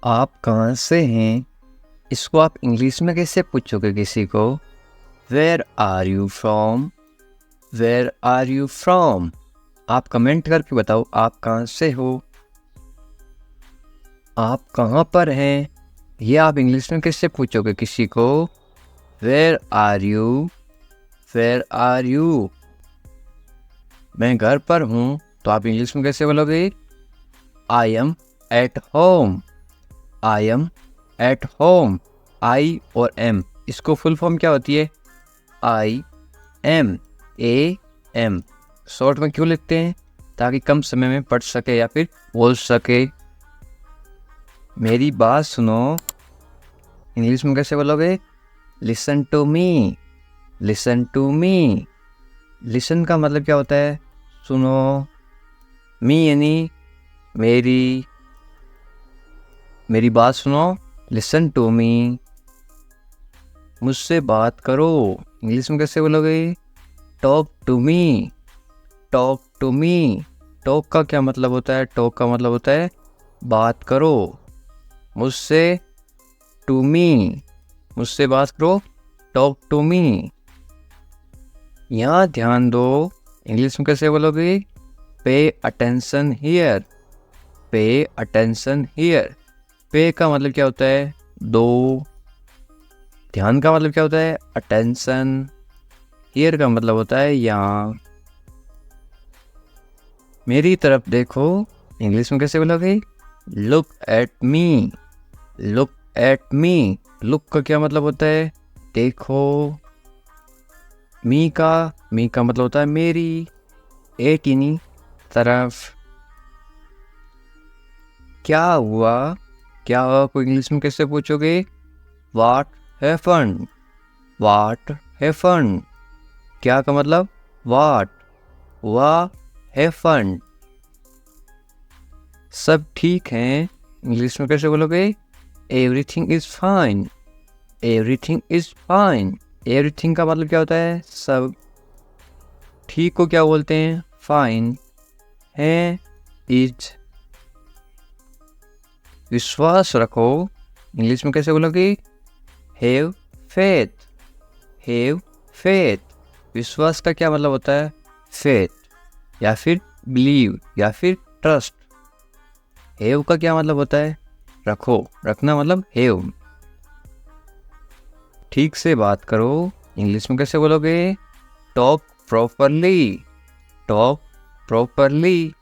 आप कहाँ से हैं? इसको आप इंग्लिश में कैसे पूछोगे किसी को? Where are you from? Where are you from? आप कमेंट करके बताओ आप कहाँ से हो। आप कहाँ पर हैं? ये आप इंग्लिश में कैसे पूछोगे किसी को? Where are you? Where are you? मैं घर पर हूँ तो आप इंग्लिश में कैसे बोलोगे? I am at home. I am at home. I और एम, इसको फुल फॉर्म क्या होती है? I am, A M. Short में क्यों लिखते हैं? ताकि कम समय में पढ़ सके या फिर बोल सके। मेरी बात सुनो, इंग्लिश में कैसे बोलोगे? Listen to me. Listen to me. Listen का मतलब क्या होता है? सुनो। मी यानी मेरी। मेरी बात सुनो, लिसन टू मी। मुझसे बात करो, इंग्लिश में कैसे बोलोगे? Talk to me. Talk to me. Talk का क्या मतलब होता है? टॉक का मतलब होता है बात करो मुझसे। टू मी, मुझसे बात करो। Talk to me. यहाँ ध्यान दो, इंग्लिश में कैसे बोलोगे? Pay attention here. Pay attention here. Pay का मतलब क्या होता है? दो। ध्यान का मतलब क्या होता है? अटेंशन। हियर का मतलब होता है यहाँ। मेरी तरफ देखो, इंग्लिश में कैसे बोलोगे? Look at me. Look at me. Look का क्या मतलब होता है? देखो। मी का मतलब होता है मेरी। एट यानी तरफ। क्या हुआ? क्या हुआ को इंग्लिश में कैसे पूछोगे? What happened. What happened. क्या का मतलब? व्हाट। What happened. सब ठीक हैं, इंग्लिश में कैसे बोलोगे? Everything is fine. Everything is fine. Everything का मतलब क्या होता है? सब। ठीक को क्या बोलते हैं? फाइन। है इज। विश्वास रखो, इंग्लिश में कैसे बोलोगे? Have faith. Have faith. विश्वास का क्या मतलब होता है? फेथ या फिर बिलीव या फिर ट्रस्ट। हैव का क्या मतलब होता है? रखो, रखना मतलब हैव। ठीक से बात करो, इंग्लिश में कैसे बोलोगे? Talk properly. Talk properly.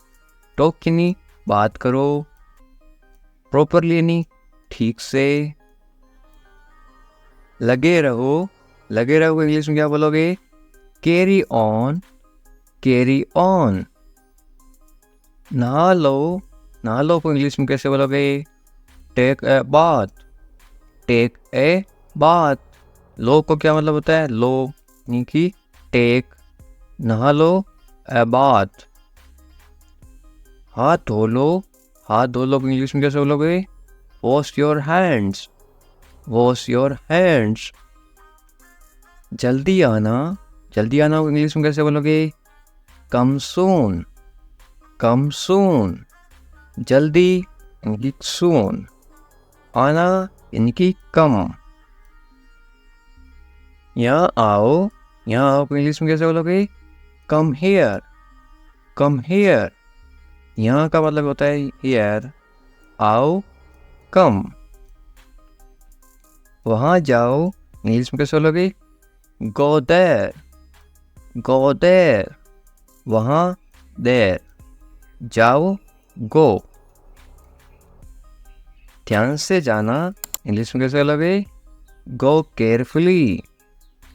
Talk की नहीं, बात करो। प्रॉपरली नहीं, ठीक से। लगे रहो। लगे रहो इंग्लिश में क्या बोलोगे? Carry on. Carry on. नहा लो। नहा लो को इंग्लिश में कैसे बोलोगे? Take a bath. Take a bath. लो को क्या मतलब होता है? लो यानी कि टेक। नहा लो, ए बाथ। हाथ धो लो। हाथ धो लो को इंग्लिश में कैसे बोलोगे? Wash your hands. Wash your hands. जल्दी आना। जल्दी आना को इंग्लिश में कैसे बोलोगे? कम सून। कम सून। जल्दी यानी सून। आना यानी कि कम। यहाँ आओ। यहाँ आओ को इंग्लिश में कैसे बोलोगे? Come here. Come here. यहाँ का मतलब होता है हियर। आओ, कम। वहाँ जाओ, इंग्लिश में कैसे बोलोगे? Go there. Go there. वहाँ, देयर। जाओ, गो। ध्यान से जाना, इंग्लिश में कैसे बोलोगे? Go carefully.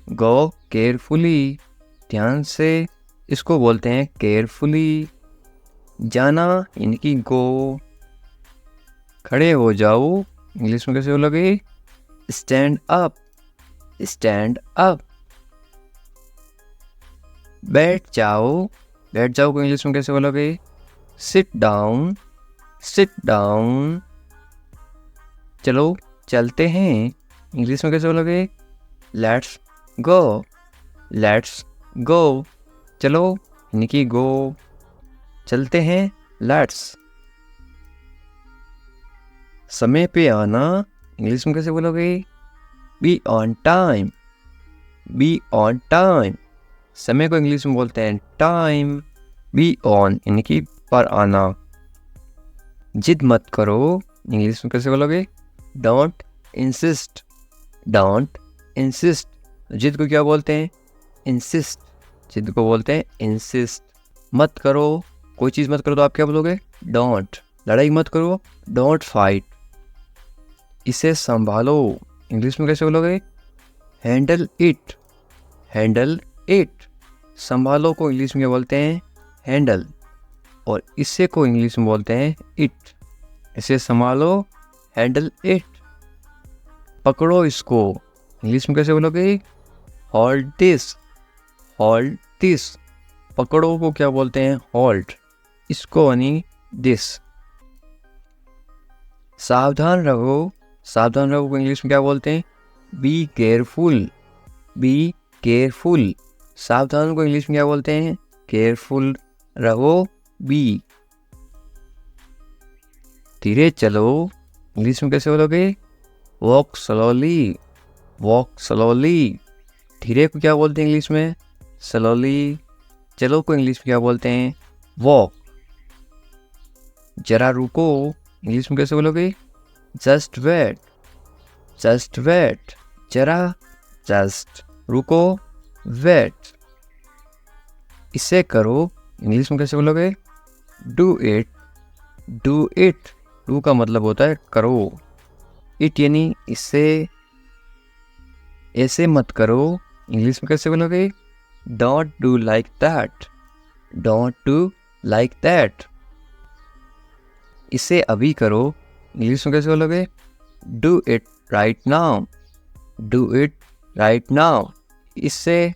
Go carefully. ध्यान से, इसको बोलते हैं केयरफुली। जाना इनकी गो। खड़े हो जाओ, इंग्लिश में कैसे बोलोगे? Stand up. Stand up. बैठ जाओ। बैठ जाओ को इंग्लिश में कैसे बोलोगे? Sit down. Sit down. चलो चलते हैं, इंग्लिश में कैसे बोलोगे? Let's go. Let's go. चलो यानी कि गो। चलते हैं, लेट्स। समय पे आना इंग्लिश में कैसे बोलोगे? Be on time, be on time. समय को इंग्लिश में बोलते हैं टाइम। बी ऑन यानी कि पर आना। जिद मत करो इंग्लिश में कैसे बोलोगे? Don't insist, don't insist. जिद को क्या बोलते हैं? इंसिस्ट। जिद को बोलते हैं इंसिस्ट। मत करो, कोई चीज़ मत करो तो आप क्या बोलोगे? डोंट। लड़ाई मत करो, डोंट फाइट। इसे संभालो इंग्लिश में कैसे बोलोगे? Handle it, handle it. संभालो को इंग्लिश में क्या बोलते हैं? हैंडल। और इसे को इंग्लिश में बोलते हैं इट। इसे संभालो, हैंडल इट। पकड़ो इसको इंग्लिश में कैसे बोलोगे? Hold this, hold this. पकड़ो को क्या बोलते हैं? होल्ड। इसको यानी दिस। सावधान रहो, सावधान रहो को इंग्लिश में क्या बोलते हैं? Be careful, be careful. सावधान को इंग्लिश में क्या बोलते हैं? केयरफुल रहो, बी। धीरे चलो इंग्लिश में कैसे बोलोगे? Walk slowly, walk slowly. धीरे को क्या बोलते हैं इंग्लिश में? स्लोली। चलो को इंग्लिश में क्या बोलते हैं? वॉक। जरा रुको इंग्लिश में कैसे बोलोगे? Just wait, just wait. जरा, जस्ट, रुको, वेट। इसे करो इंग्लिश में कैसे बोलोगे? Do it, do it. Do का मतलब होता है करो। इट यानी इसे। ऐसे मत करो इंग्लिश में कैसे बोलोगे? Don't do like that, don't do like that. इसे अभी करो इंग्लिश में कैसे बोलोगे? Do it right now, do it right now. इससे,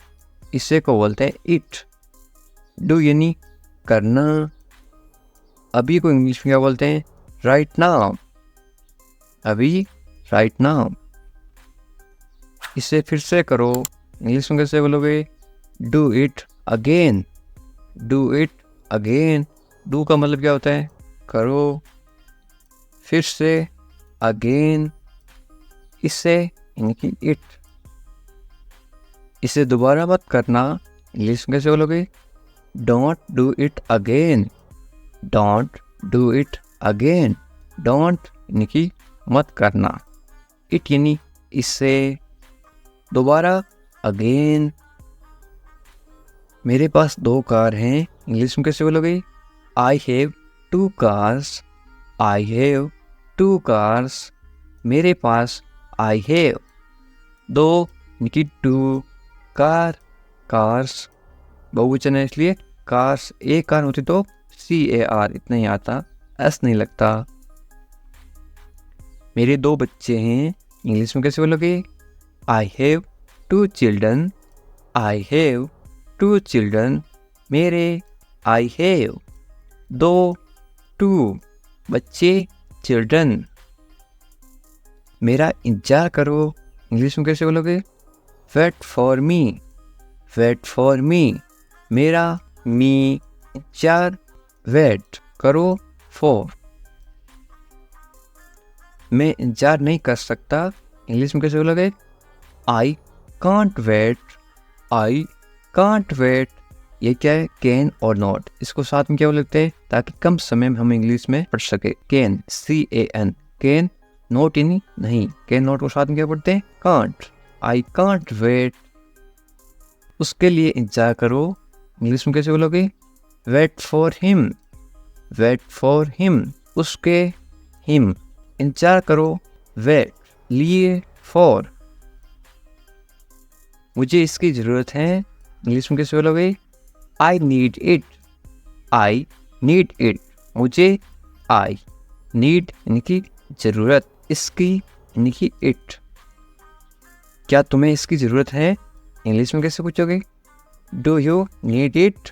इसे को बोलते हैं इट। डू यानी करना। अभी को इंग्लिश में क्या बोलते हैं? राइट नाउ, अभी, राइट नाउ। इसे फिर से करो इंग्लिश में कैसे बोलोगे? Do it again, do it again. Do का मतलब क्या होता है? करो। फिर से, अगेन। इससे यानी कि इट। इसे दोबारा मत करना इंग्लिश में कैसे बोलोगे? Don't do it again, don't do it again. Don't यानी कि मत करना, इट यानी इससे, दोबारा, अगेन। मेरे पास 2 कार हैं इंग्लिश में कैसे बोलोगे? I have 2 cars, I have 2 cars. मेरे पास आई हैव 2 यानी 2 कार, कार्स। बहुवचन है इसलिए कार्स। एक कार होती तो CAR इतना ही आता, एस नहीं लगता। मेरे 2 बच्चे हैं इंग्लिश में कैसे बोलोगे? I have 2 children, I have 2 children. मेरे, आई हैव 2 बच्चे, चिल्ड्रन। मेरा इंतजार करो इंग्लिश में कैसे बोलोगे? Wait for me, wait for me. मेरा, मी, इंतजार, वेट करो, फॉर। मैं इंतजार नहीं कर सकता इंग्लिश में कैसे बोलोगे? I can't wait, I can't wait. ये क्या है? कैन और नॉट। इसको साथ में क्या बोल लेते हैं ताकि कम समय में हम इंग्लिश में पढ़ सके? Can, CAN, can. नॉट यानी नहीं। कैन नॉट को साथ में क्या पढ़ते हैं? कांट। I can't wait. उसके लिए इंतजार करो इंग्लिश में कैसे बोलोगे? Wait for him, wait for him. उसके, हिम। इंतजार करो, वेट, लिए, फॉर। मुझे इसकी ज़रूरत है इंग्लिश में कैसे बोलोगे? I need it, I need it. मुझे, आई, नीड यानी कि ज़रूरत, इसकी यानी कि इट। क्या तुम्हें इसकी ज़रूरत है इंग्लिश में कैसे पूछोगे? Do you need it,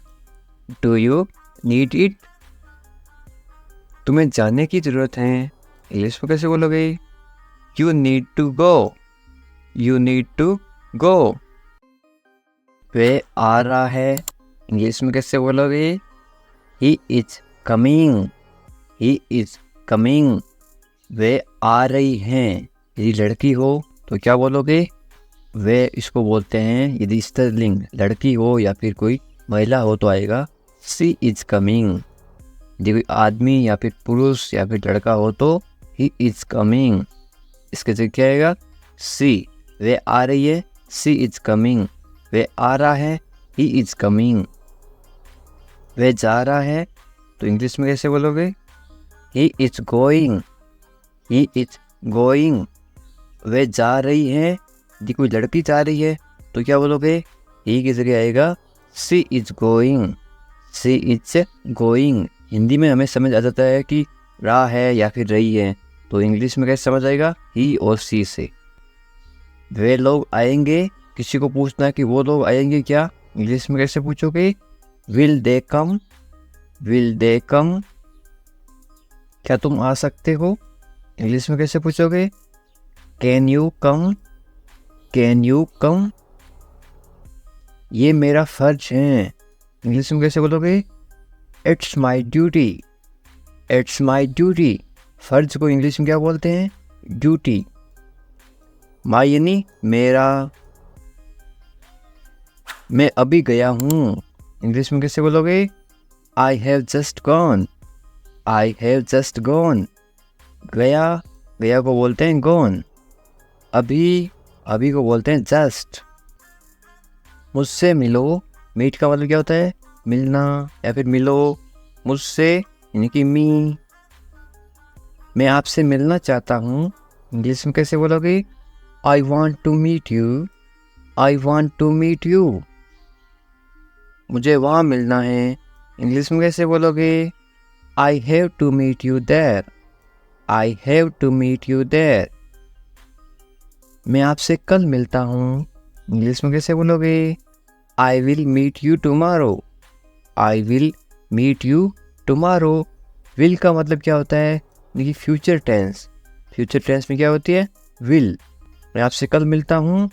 do you need it. तुम्हें जाने की ज़रूरत है इंग्लिश में कैसे बोलोगे? You need to go, you need to go. वह आ रहा है इंग्लिश में कैसे बोलोगे? He is coming, he is coming. वे आ रही हैं, यदि लड़की हो तो क्या बोलोगे? वे इसको बोलते हैं यदि स्त्रीलिंग लड़की हो या फिर कोई महिला हो तो आएगा शी इज कमिंग। यदि कोई आदमी या फिर पुरुष या फिर लड़का हो तो ही इज कमिंग। इसके जगह क्या आएगा? सी। वे आ रही है, सी इज कमिंग। वे आ रहा है, ही इज कमिंग। वे जा रहा है तो इंग्लिश में कैसे बोलोगे? He is going, he is going. वे जा रही है, यदि कोई लड़की जा रही है तो क्या बोलोगे? ही की जगह आएगा she is going, she is going. Hindi में हमें समझ आ जाता है कि रहा है या फिर रही है, तो इंग्लिश में कैसे समझ आएगा? ही और सी से। वे लोग आएंगे, किसी को पूछना है कि वो लोग आएंगे क्या, इंग्लिश में कैसे पूछोगे? Will they come, will they come. क्या तुम आ सकते हो, इंग्लिश में कैसे पूछोगे? Can you come, can you come. ये मेरा फर्ज है, इंग्लिश में कैसे बोलोगे? It's my duty, it's my duty. फर्ज को इंग्लिश में क्या बोलते हैं? ड्यूटी। माई यानी मेरा। मैं अभी गया हूँ, इंग्लिश में कैसे बोलोगे? I have just gone, I have just gone. गया, गया को बोलते हैं गॉन। अभी, अभी को बोलते हैं जस्ट। मुझसे मिलो, मीट का मतलब क्या होता है? मिलना या फिर मिलो। मुझसे यानी कि मी। मैं आपसे मिलना चाहता हूँ, इंग्लिश में कैसे बोलोगे? I want to meet you, I want to meet you. मुझे वहाँ मिलना है, इंग्लिश में कैसे बोलोगे? I have to meet you there, I have to meet you there. मैं आपसे कल मिलता हूँ, इंग्लिश में कैसे बोलोगे? I will meet you tomorrow, I will meet you tomorrow. Will का मतलब क्या होता है? देखिए फ्यूचर टेंस। फ्यूचर टेंस में क्या होती है? विल। मैं आपसे कल मिलता हूँ,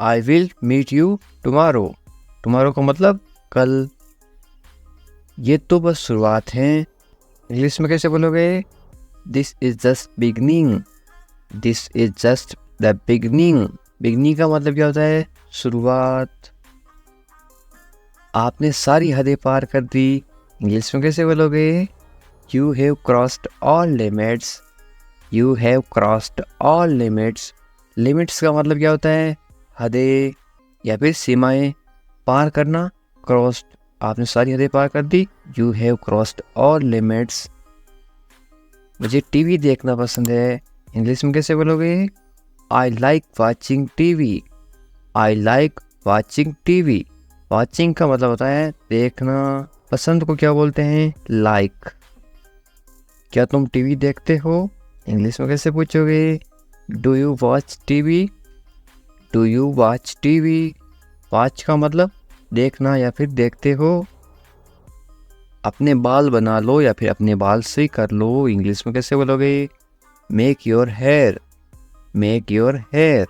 I will meet you tomorrow. Tomorrow का मतलब कल। ये तो बस शुरुआत है, इंग्लिश में कैसे बोलोगे? This is just beginning, this is just the beginning. Beginning का मतलब क्या होता है? शुरुआत। आपने सारी हदें पार कर दी, इंग्लिश में कैसे बोलोगे? You have crossed all limits, you have crossed all limits. Limits का मतलब क्या होता है? हदें या फिर सीमाएं पार करना। क्रॉस्ड, आपने सारी हदें पार कर दी, you have crossed all limits. मुझे टीवी देखना पसंद है, इंग्लिश में कैसे बोलोगे? I like watching TV, I like watching TV. Watching का मतलब होता है देखना। पसंद को क्या बोलते हैं? लाइक। क्या तुम टीवी देखते हो, इंग्लिश में कैसे पूछोगे? Do you watch TV, do you watch TV. Watch का मतलब देखना या फिर देखते हो। अपने बाल बना लो या फिर अपने बाल से कर लो, इंग्लिश में कैसे बोलोगे? Make your hair, make your hair.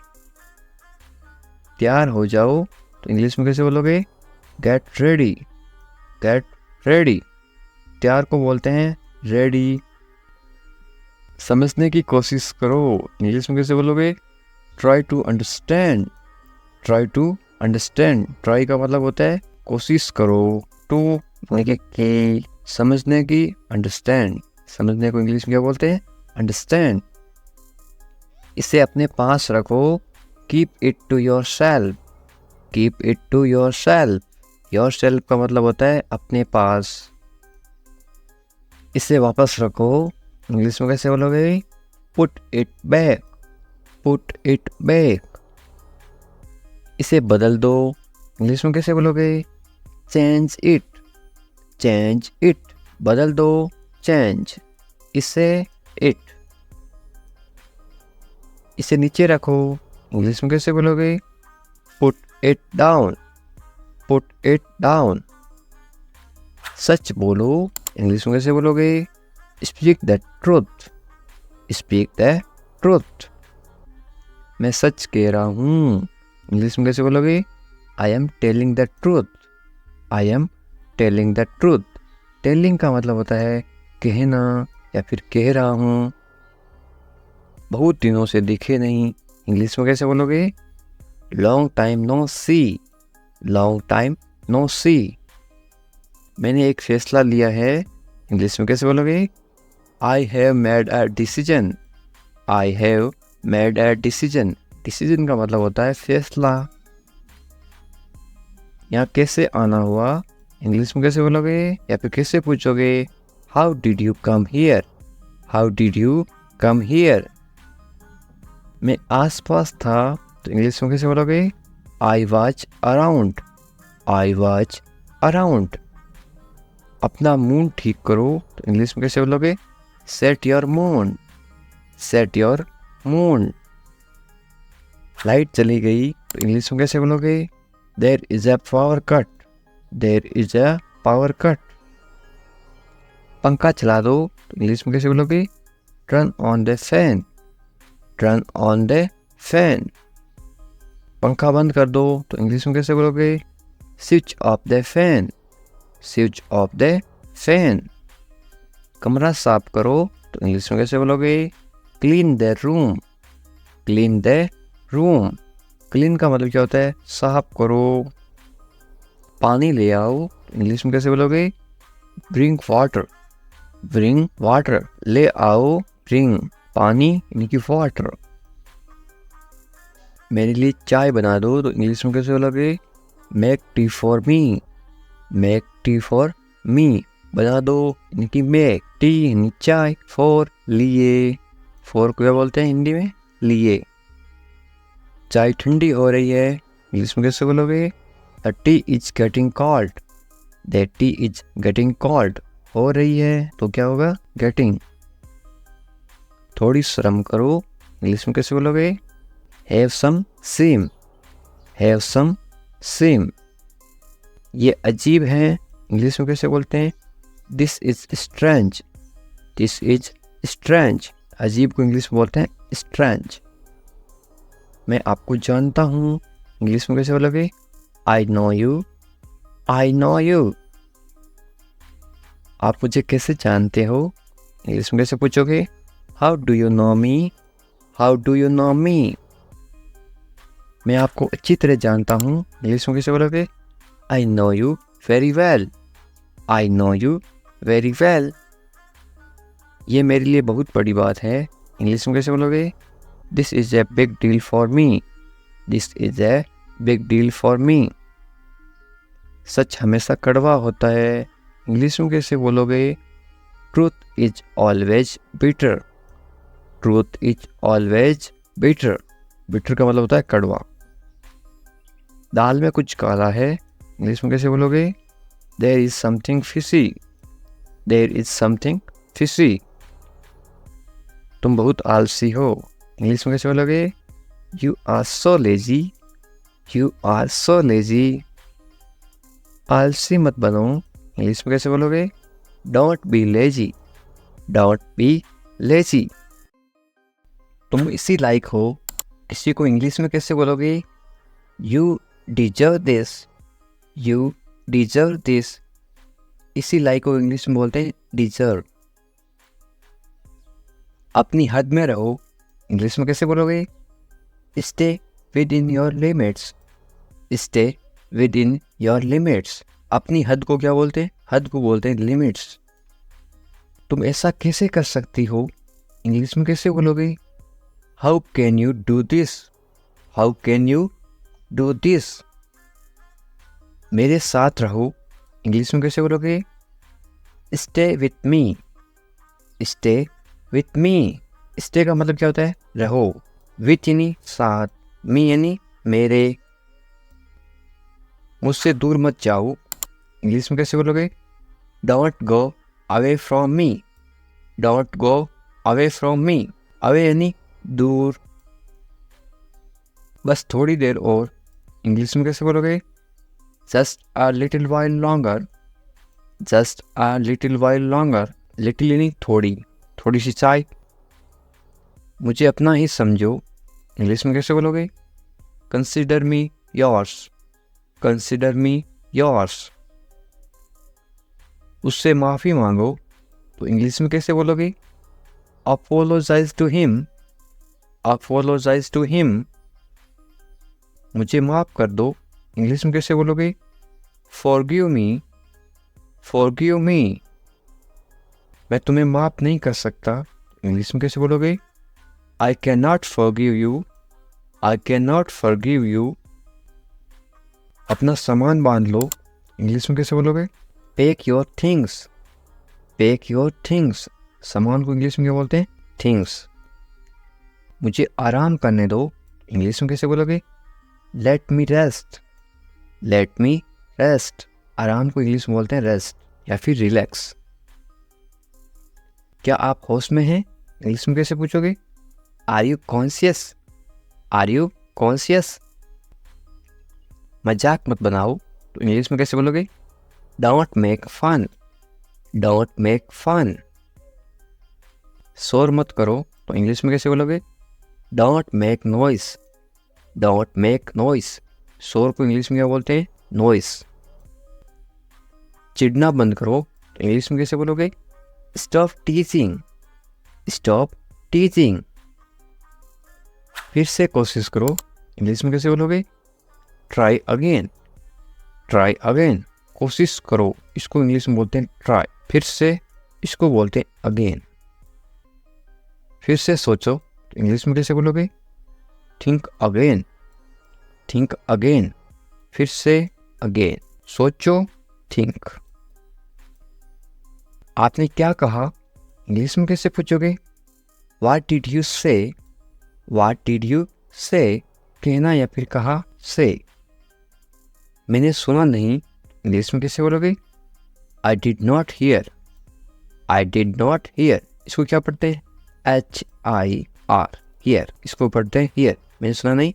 तैयार हो जाओ तो इंग्लिश में कैसे बोलोगे? Get ready, get ready. तैयार को बोलते हैं रेडी। समझने की कोशिश करो, इंग्लिश में कैसे बोलोगे? Try to understand, try to understand. Try का मतलब होता है कोशिश करो। टू के समझने की, अंडरस्टैंड। समझने को इंग्लिश में क्या बोलते हैं? अंडरस्टैंड। इसे अपने पास रखो, keep it to yourself, keep it to yourself. Yourself का मतलब होता है अपने पास। इसे वापस रखो, इंग्लिश में कैसे बोलोगे? Put it back, put it back. इसे बदल दो, इंग्लिश में कैसे बोलोगे? Change it, change it. बदल दो, चेंज। इसे इट। इसे नीचे रखो, इंग्लिश में कैसे बोलोगे? Put it down, put it down. सच बोलो, इंग्लिश में कैसे बोलोगे? Speak the truth, speak the truth. मैं सच कह रहा हूँ, इंग्लिश में कैसे बोलोगे? I am telling the truth, I am telling the truth. Telling का मतलब होता है कहना या फिर कह रहा हूँ। बहुत दिनों से दिखे नहीं, इंग्लिश में कैसे बोलोगे? लॉन्ग टाइम नो सी, लॉन्ग टाइम नो सी। मैंने एक फैसला लिया है, इंग्लिश में कैसे बोलोगे? I have made a decision, I have made a decision. Decision का मतलब होता है फैसला। यहाँ कैसे आना हुआ, इंग्लिश में कैसे बोलोगे? या फिर कैसे पूछोगे? How did you come here, how did you come here. मैं आसपास था, तो इंग्लिश में कैसे बोलोगे? I was around, I was around. अपना मूड ठीक करो, तो इंग्लिश में कैसे बोलोगे? Set your mood, set your mood. Light चली गई, तो इंग्लिश में कैसे बोलोगे? There is a power cut, there is a power cut. पंखा चला दो, तो इंग्लिश में कैसे बोलोगे? Turn on the fan, turn on the fan. पंखा बंद कर दो, तो इंग्लिश में कैसे बोलोगे? Switch off the fan, switch off the fan. कमरा साफ करो, तो इंग्लिश में कैसे बोलोगे? Clean the room, clean the room. Clean का मतलब क्या होता है? साफ करो। पानी ले आओ, तो इंग्लिश में कैसे बोलोगे? Bring water, bring water. ले आओ, ब्रिंग पानी यानी कि वाटर। मेरे लिए चाय बना दो, तो इंग्लिश में कैसे बोलोगे? Make tea for me, make tea for me. बना दो यानी कि मेक, टी यानी चाय, फॉर लिए। फॉर को क्या बोलते हैं हिंदी में? लिए। चाय ठंडी हो रही है, इंग्लिश में कैसे बोलोगे? The T is getting cold, the T is getting cold. हो रही है तो क्या होगा? गेटिंग। थोड़ी शर्म करो, इंग्लिश में कैसे बोलोगे? Have some shame, have some shame. ये अजीब है, इंग्लिश में कैसे बोलते हैं? This is strange, this is strange. अजीब को इंग्लिश में बोलते हैं स्ट्रेंज। मैं आपको जानता हूँ, इंग्लिश में कैसे बोलोगे? I know you, I know you. आप मुझे कैसे जानते हो, इंग्लिश में कैसे पूछोगे? How do you know me, how do you know me. मैं आपको अच्छी तरह जानता हूँ, इंग्लिश में कैसे बोलोगे? I know you very well, I know you very well. ये मेरे लिए बहुत बड़ी बात है, इंग्लिश में कैसे बोलोगे? This is a big deal for me, this is a big deal for me. सच हमेशा कड़वा होता है, इंग्लिश में कैसे बोलोगे? Truth is always bitter, truth is always bitter. Bitter का मतलब होता है कड़वा। दाल में कुछ काला है, इंग्लिश में कैसे बोलोगे? There is something fishy, there is something fishy. तुम बहुत आलसी हो, इंग्लिश में कैसे बोलोगे? You are so lazy, you are so lazy. आलसी मत बनो, इंग्लिश में कैसे बोलोगे? Don't be lazy, don't be lazy. तुम इसी लायक हो, इसी को इंग्लिश में कैसे बोलोगे? You deserve this, you deserve this. इसी लायक को इंग्लिश में बोलते हैं डिजर्व। अपनी हद में रहो, इंग्लिश में कैसे बोलोगे? Stay with in your limits, stay with in your limits. अपनी हद को क्या बोलते हैं? हद को बोलते हैं लिमिट्स। तुम ऐसा कैसे कर सकती हो, इंग्लिश में कैसे बोलोगे? How can you do this, how can you do this. मेरे साथ रहो, इंग्लिश में कैसे बोलोगे? Stay with me, stay with me. Stay का मतलब क्या होता है? रहो। विथ यानी साथ, मी यानी मेरे। मुझसे दूर मत जाओ, इंग्लिश में कैसे बोलोगे? Don't go away from me, don't go away from me. Away यानी दूर। बस थोड़ी देर और, इंग्लिश में कैसे बोलोगे? Just a little while longer, just a little while longer. Little यानी थोड़ी, थोड़ी सी चाय। मुझे अपना ही समझो, इंग्लिश में कैसे बोलोगे? Consider me yours, consider me yours. उससे माफ़ी मांगो, तो इंग्लिश में कैसे बोलोगे? Apologize to him, apologize to him. मुझे माफ़ कर दो, इंग्लिश में कैसे बोलोगे? forgive me. forgive me. मैं तुम्हें माफ़ नहीं कर सकता, इंग्लिश में कैसे बोलोगे? I cannot forgive you. I cannot forgive you. अपना सामान बांध लो, इंग्लिश में कैसे बोलोगे? Pack your things. Pack your things. सामान को इंग्लिश में क्या बोलते हैं? Things. मुझे आराम करने दो, इंग्लिश में कैसे बोलोगे? Let me rest. Let me rest. आराम को इंग्लिश में बोलते हैं rest या फिर relax. क्या आप होश में हैं, इंग्लिश में कैसे पूछोगे? Are you conscious? Are you conscious? मजाक मत बनाओ, तो इंग्लिश में कैसे बोलोगे? Don't make fun. Don't make fun. शोर मत करो, तो इंग्लिश में कैसे बोलोगे? Don't make noise. Don't make noise. शोर को इंग्लिश में क्या बोलते हैं? Noise. चिढ़ना बंद करो, तो इंग्लिश में कैसे बोलोगे? Stop teasing. Stop teasing. फिर से कोशिश करो, इंग्लिश में कैसे बोलोगे? Try again. Try again. कोशिश करो, इसको इंग्लिश में बोलते हैं try. फिर से इसको बोलते हैं again. फिर से सोचो, इंग्लिश में कैसे बोलोगे? Think again. Think again. फिर से again. सोचो, think. आपने क्या कहा, इंग्लिश में कैसे पूछोगे? What did you say? What did you say? कहना या फिर कहा say. मैंने सुना नहीं, इंग्लिश में कैसे बोलोगे? I did not hear. I did not hear. इसको क्या पढ़ते हैं? H-I-R. Hear. इसको पढ़ते हैं hear. मैंने सुना नहीं,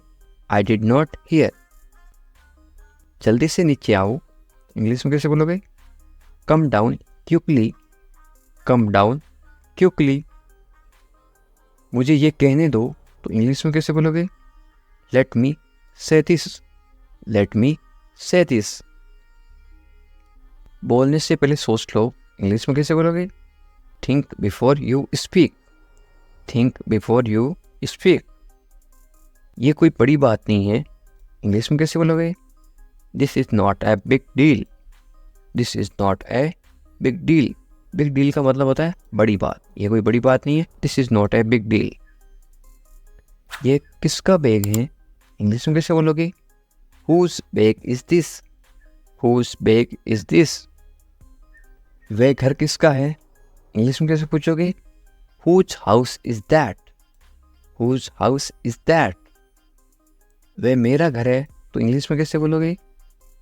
I did not hear. जल्दी से नीचे आओ, इंग्लिश में कैसे बोलोगे? Come down quickly. Come down quickly. मुझे ये कहने दो, तो इंग्लिश में कैसे बोलोगे? Let me say this. Let me say this. बोलने से पहले सोच लो, इंग्लिश में कैसे बोलोगे? Think before you speak. Think before you speak. ये कोई बड़ी बात नहीं है, इंग्लिश में कैसे बोलोगे? This is not a big deal. This is not a big deal. Big deal का मतलब होता है बड़ी बात. ये कोई बड़ी बात नहीं है. This is not a big deal. ये किसका बैग है, इंग्लिश में कैसे बोलोगे? Whose bag is this? Whose bag is this? वह घर किसका है, इंग्लिश में कैसे पूछोगे? Whose house is that? Whose house is that? वह मेरा घर है, तो इंग्लिश में कैसे बोलोगे?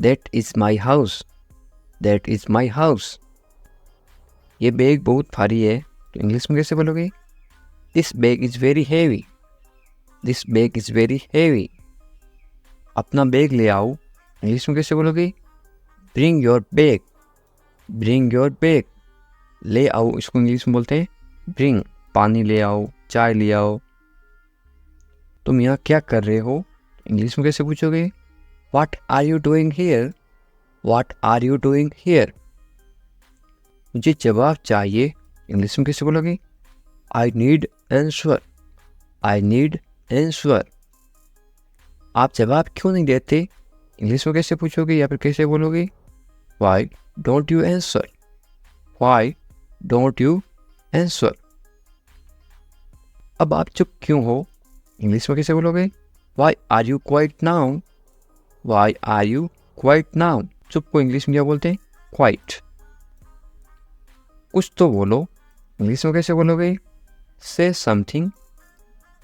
That is my house. That is my house. ये बैग बहुत भारी है, तो इंग्लिश में कैसे बोलोगे? This bag is very heavy. This bag is very heavy. अपना बैग ले आओ, इंग्लिश में कैसे बोलोगे? Bring your bag. Bring your bag. ले आओ, इसको इंग्लिश में बोलते हैं bring. पानी ले आओ, चाय ले आओ. तुम यहाँ क्या कर रहे हो, इंग्लिश में कैसे पूछोगे? What are you doing here? What are you doing here? मुझे जवाब चाहिए, इंग्लिश में कैसे बोलोगे? I need answer. I need answer. आप जवाब क्यों नहीं देते, इंग्लिश में कैसे पूछोगे या फिर कैसे बोलोगे? Why don't you answer? Why don't you answer? अब आप चुप क्यों हो, इंग्लिश में कैसे बोलोगे? Why are you quiet now? Why are you quiet now? चुप को इंग्लिश में क्या बोलते हैं? Quiet. कुछ तो बोलो, इंग्लिश में कैसे बोलोगे? Say something.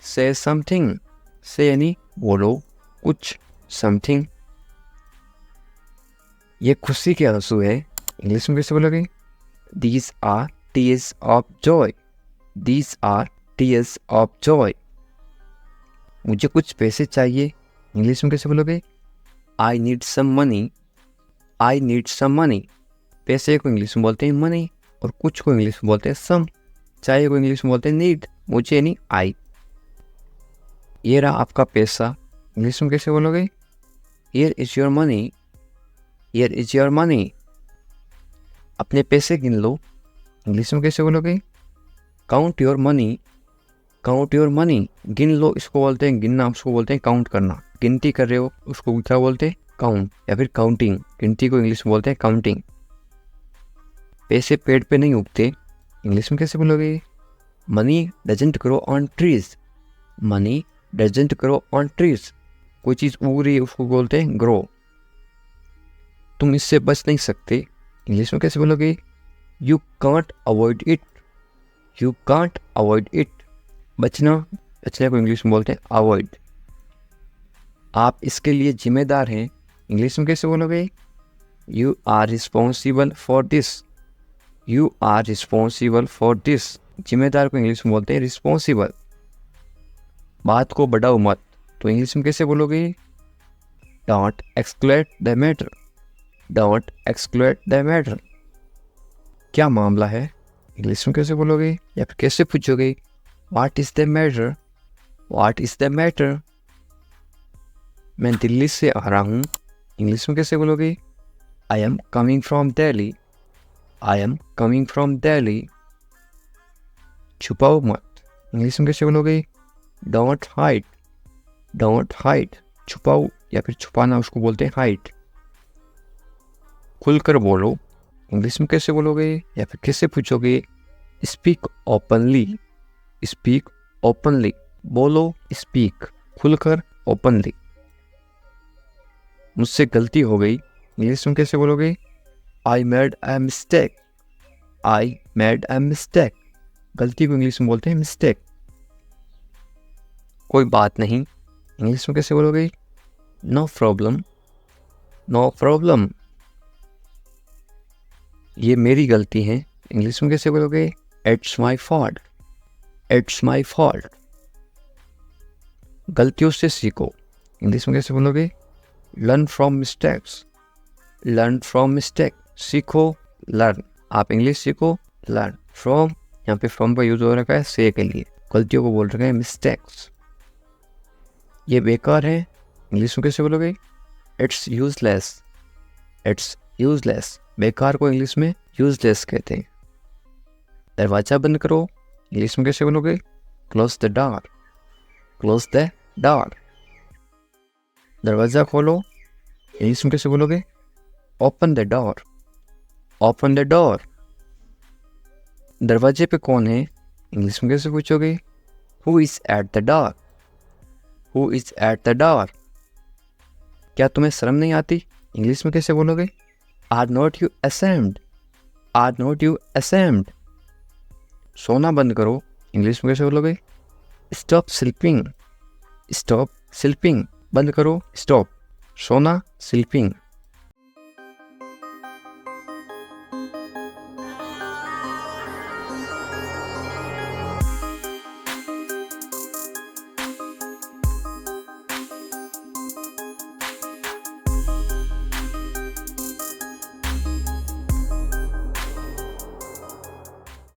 Say something. Say यानी बोलो कुछ, something. ये खुशी के आंसू है, इंग्लिश में कैसे बोलोगे? These are tears of joy. These are tears of joy. मुझे कुछ पैसे चाहिए, इंग्लिश में कैसे बोलोगे? I need some money. I need some money. पैसे को इंग्लिश में बोलते हैं money और कुछ को इंग्लिश में बोलते हैं some. चाहिए को इंग्लिश में बोलते हैं need. मुझे यानी I. ये रहा आपका पैसा, इंग्लिश में कैसे बोलोगे? Here is your money. Here is your money. अपने पैसे गिन लो, इंग्लिश में कैसे बोलोगे? Count your money. Count your money, गिन लो इसको बोलते हैं गिनना, उसको बोलते हैं काउंट करना। गिनती कर रहे हो उसको क्या बोलते हैं? काउंट, या फिर काउंटिंग। गिनती को इंग्लिश में बोलते हैं काउंटिंग। पैसे पेड़ पे नहीं उगते, इंग्लिश में कैसे बोलोगे? Money doesn't grow on trees, money doesn't grow on trees. कोई चीज़ उग रही है उसको बोलते हैं ग्रो। तुम इससे बच नहीं सकते, इंग्लिश में कैसे बोलोगे? You can't avoid it, you can't avoid it. बचना, बचने को इंग्लिश में बोलते हैं अवॉइड। आप इसके लिए जिम्मेदार हैं, इंग्लिश में कैसे बोलोगे? You are responsible for this, you are responsible for this. जिम्मेदार को इंग्लिश में बोलते हैं रिस्पॉन्सिबल। बात को बढ़ाओ मत, तो इंग्लिश में कैसे बोलोगे? Don't escalate the matter, don't escalate the matter. क्या मामला है, इंग्लिश में कैसे बोलोगे? या फिर कैसे पूछोगे? What is the matter, what is the matter. मैं दिल्ली से आ रहा हूँ, इंग्लिश में कैसे बोलोगे? I am coming from Delhi, I am coming from Delhi. छुपाओ मत, इंग्लिश में कैसे बोलोगे? Don't hide, don't hide. छुपाओ या फिर छुपाना उसको बोलते हैं हाइड। खुलकर बोलो, इंग्लिश में कैसे बोलोगे? या फिर कैसे पूछोगे? Speak openly, speak openly. बोलो स्पीक, खुलकर ओपनली। मुझसे गलती हो गई, इंग्लिश में कैसे बोलोगे? I made a mistake, I made a mistake. गलती को इंग्लिश में बोलते हैं मिस्टेक। कोई बात नहीं, इंग्लिश में कैसे बोलोगे? No problem, no problem. ये मेरी गलती है, इंग्लिश में कैसे बोलोगे? It's my fault, it's my fault. गलतियों से सीखो, इंग्लिश में कैसे बोलोगे? Learn from mistakes, learn from mistake. सीखो, लर्न। आप इंग्लिश सीखो, लर्न। फ्रॉम, यहाँ पे फ्रॉम का यूज हो रखा है से के लिए, गलतियों को बोल रखे हैं मिस्टेक्स। ये बेकार है, इंग्लिश में कैसे बोलोगे? It's useless, it's useless. बेकार को इंग्लिश में यूजलेस कहते हैं। दरवाजा बंद करो, इंग्लिश में कैसे बोलोगे? Close the door, close the door. दरवाजा खोलो, इंग्लिश में कैसे बोलोगे? Open the door, open the door. दरवाजे पे कौन है, इंग्लिश में कैसे पूछोगे? Who is at the door, who is at the door. क्या तुम्हें शर्म नहीं आती, इंग्लिश में कैसे बोलोगे? Are not you ashamed, are not you ashamed. सोना बंद करो, इंग्लिश में कैसे बोलोगे? Stop sleeping, stop sleeping. बंद करो, स्टॉप। सोना, स्लीपिंग।